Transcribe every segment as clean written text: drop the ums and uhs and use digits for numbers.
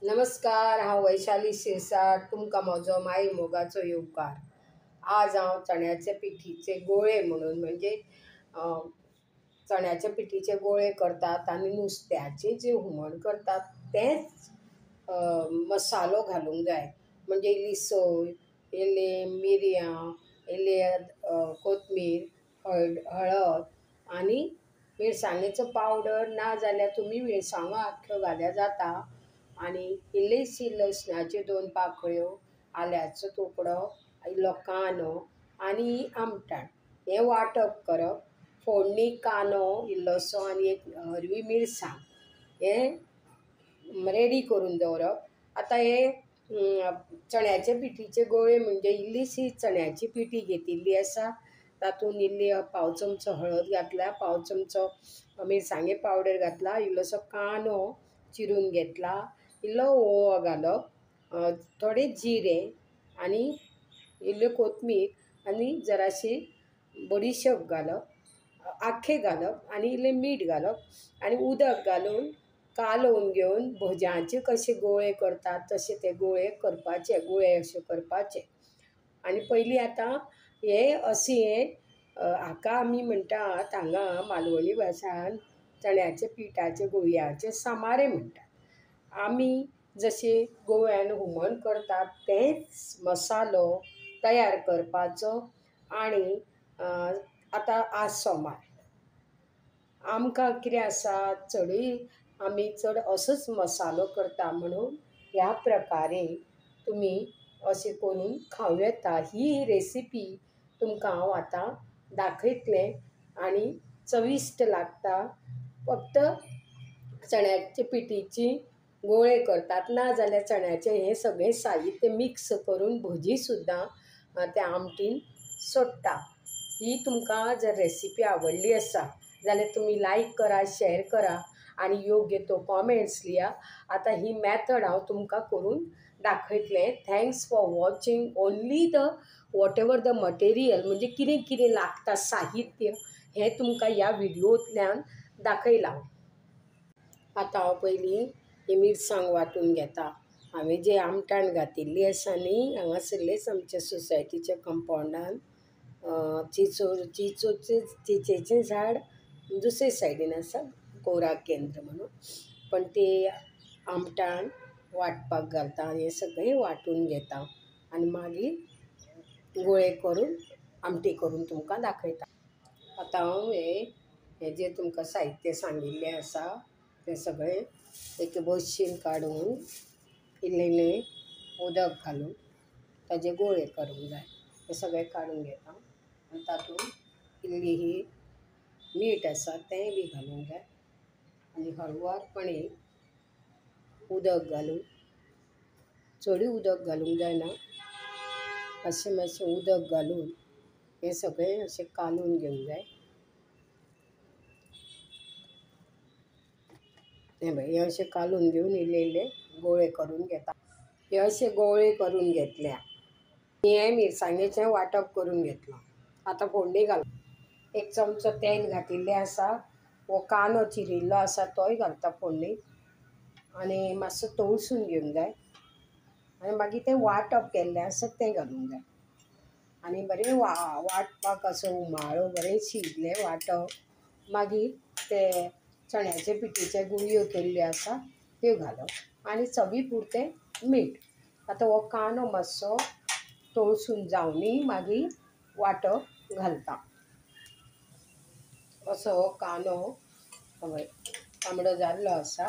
नमस्कार, हांव वैशाली शिरसाट. तुमकां म्हजो माई मोगाचो येवकार. आज हांव चण्याचे पिठीचे गोळे म्हणून चण्याचे पिठीचे गोळे करतात आनी नुस्त्याचें जें हुमण करतात तेंच मसालो घालूंक जाय. म्हणजे इल्ली सोय, इल्ली मिरयां, इल्ली कोथमीर, हळद आनी मिरसांगेचो पावडर ना जाल्यार तुमी मिरसांगो आख्ख्यो घाल्यार जाता. आनी इल्लीशी लसणाच्यो 2 पाकळ्यो, आल्याचो तुकडो, इल्लो कांदो आनी आमटाण हें वांटप करप. फोडणीक कांदो इल्लोसो आनी एक हरवी मिरसांग हें रेडी करून दवरप. आतां हे चण्याचे पिठीचे गोळे म्हणजे इल्लीशी चण्याची पिठी घेतिल्ली आसा, तातूंत इल्ली पाव चमचो हळद घातल्या, पाव चमचो मिरसांगे पावडर घातला, इल्लोसो कांदो चिरून घेतला, इल्लो ओवा घालप, थोडे जिरे आनी इल्ल्यो कोथमीर आनी जराशी बडिशेप घालप, आख्खे घालप आनी इल्लें मीठ घालप आनी उदक घालून कालोवन घेवन भज्यांचे कशे गोळे करतात तशे ते गोळे करपाचे, गुळे अशे करपाचे. आनी पयलीं आतां हाका आमी म्हणटात हांगा मालवणी भाशान चण्याचे पिठाचे गुळयाचे सामारे म्हणटात. आमी जशे गोव्यान हुमण करतात तेंच मसालो तयार करपाचो. आनी आतां आज सोमार आमकां कितें आसा, चडूय आमी चड असोच मसालो करता म्हणून ह्या प्रकारे तुमी अशें करून खावं येता. ही रेसिपी तुमकां हांव आतां दाखयतलें आनी चविश्ट लागता. फक्त चण्याचे पिठीची गोळे करतात ना जाल्यार चण्याचें हें सगळें साहित्य मिक्स करून भजी सुद्दां त्या आमटीन सोडटा. ही तुमकां जर रेसिपी आवडली आसा जाल्यार तुमी लायक करा, शेअर करा आनी योग्य तो कॉमेंट्स लिया. आतां ही मॅथड हांव तुमकां करून दाखयतलें. Thanks for watching. Only whatever the material म्हणजे कितें कितें लागता साहित्य हें तुमकां ह्या व्हिडियोंतल्यान दाखयलां. आतां हांव पयलीं ही मिरसांग वांटून घेता. हांवें जी आमटाण घातिल्ली आसा न्ही, हांगासरलेच आमच्या सोसायटीच्या कंपावंडान चिंचेचें झाड दुसरे सायडीन आसा, कोराक केंद्र म्हणून. पण ते आमटाण वांटपाक घालता. हें सगळें वांटून घेता आनी मागीर गोळे करून आमटी करून तुमकां दाखयता. आतां हांव हें जें तुमकां साहित्य सांगिल्लें आसा तें सगळें एक बशेन काडून इल्लें इल्लें उदक घालून ताजे गोळे करूंक जाय. हे सगळें काडून घेता आनी तातूंत इल्ली ही मीठ आसा तेंय बी घालूंक जाय आनी हळुवारपणी उदक घालून, चडूय उदक घालूंक जायना, अशें मातशें उदक घालून हें सगळें अशें कालून घेवंक जाय. हे अशें कालून घेवन इल्ले इल्ले गोळे करून घेता. हे अशे गोळे करून घेतल्या. हें मिरसांगेचें वांटप करून घेतलां. आतां फोडणी घाल. 1 चमचो तेल घातिल्लें आसा. हो कांदो चिरिल्लो आसा तोय घालता फोडणीक आनी मातसो तळसून घेवंक जाय आनी मागीर तें वांटप केल्लें आसा तें घालूंक जाय आनी बरें वांटपाक असो हुमाळो बरें शिजलें वांटप. मागीर ते चण्याचे पिठीचे गुळयो केल्ल्यो आसा त्यो घालप आनी चवी पुरतें मीठ. आतां हो कांदो मातसो तळसून जावनी मागीर वांटप घालता. असो हो कांदो तांबडो जाल्लो आसा.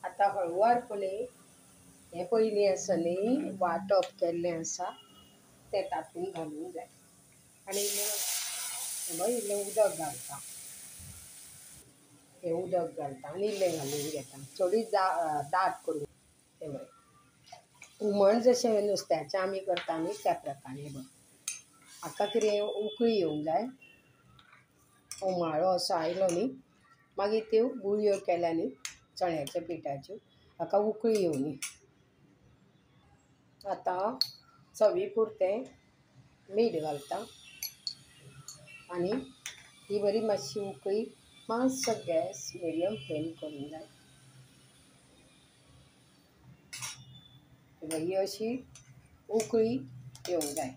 आतां हळुवारपणी हें पयलीं आसा न्ही वांटप केल्लें आसा तें तातूंत घालूंक जाय आनी इल्लें उदक घालता. हें उदक घालता आनी इल्लें घालून घेता. चडूय दाट करून हें पळय हुमण जशें नुस्त्याचें आमी करता न्ही त्या प्रकारे. हाका कितें उकळी येवंक जाय. हुमाळो असो आयलो न्ही मागीर त्यो गुळयो केल्या न्ही चण्याच्या पिठाच्यो, हाका उकळी येवनी. आतां चवी पुरतें मीठ घालता आनी ही बरी मातशी उकळी, मातसो गॅस मिडियम फ्लेम करूंक जाय. ही अशी उकळी येवंक जाय.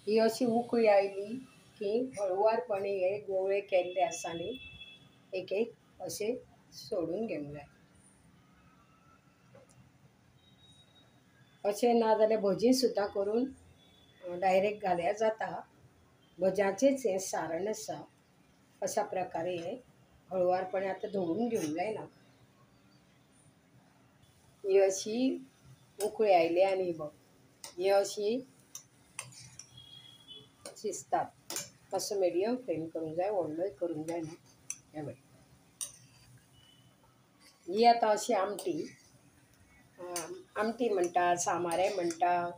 ही अशी उकळी आयली की हळुवारपणे हे गोळे केल्ले आसा न्ही एक एक असे सोडून घेवंक जाय. अशें ना जाल्यार भजी सुद्दां करून डायरेक्ट घाल्यार जाता. भज्याचेंच हें सारण आसा. अशा प्रकारे हे हळुवारपणे आतां धवून घेवंक जायना. ही अशी उकळी आयली आनी बघ ही अशी शिजतात. असं मिडियम फ्लेम करूंक जाय, व्हडलोय करूंक जायना. हे पळय ही आतां अशी आमटी म्हणटा, सामारें म्हणटा,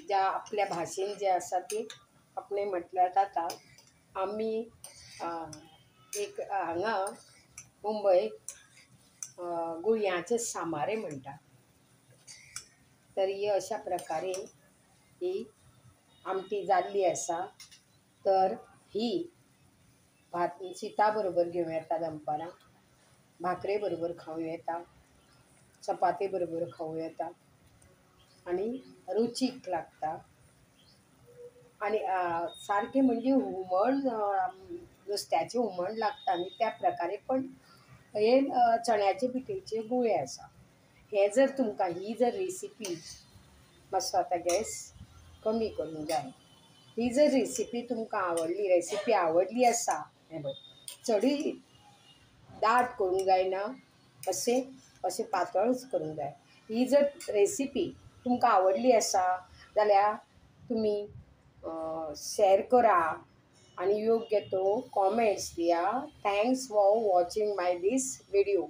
ज्या आपल्या भाशेन जे आसा ती आपणें म्हटल्यार जाता. आमी एक हांगा मुंबयक गुळयांचें सामारें म्हणटा. तर ही अशा प्रकारे ही आमटी जाल्ली आसा. तर ही शिता बरोबर घेवं येता दनपारां, भाकरे बरोबर खावं येता, चपाती बरोबर खावं येता आनी रुचीक लागता. आनी सारकें म्हणजे हुमण नुस्त्याचें हुमण लागता न्ही त्या प्रकारे. पण हे चण्याचे पिठेचे गुळे आसा. हे जर तुमकां ही जर रेसिपी मातसो आतां गॅस कमी करूंक जाय. ही जर रेसिपी तुमकां आवडली आसा, हें पळय चडूय दाट करूंक जायना, अशें पातळूच करूंक जाय. ही जर रेसिपी तुमकां आवडली आसा जाल्यार तुमी शेअर करा आणि योग्य तो कॉमेंट्स दिया. Thanks for watching my this video.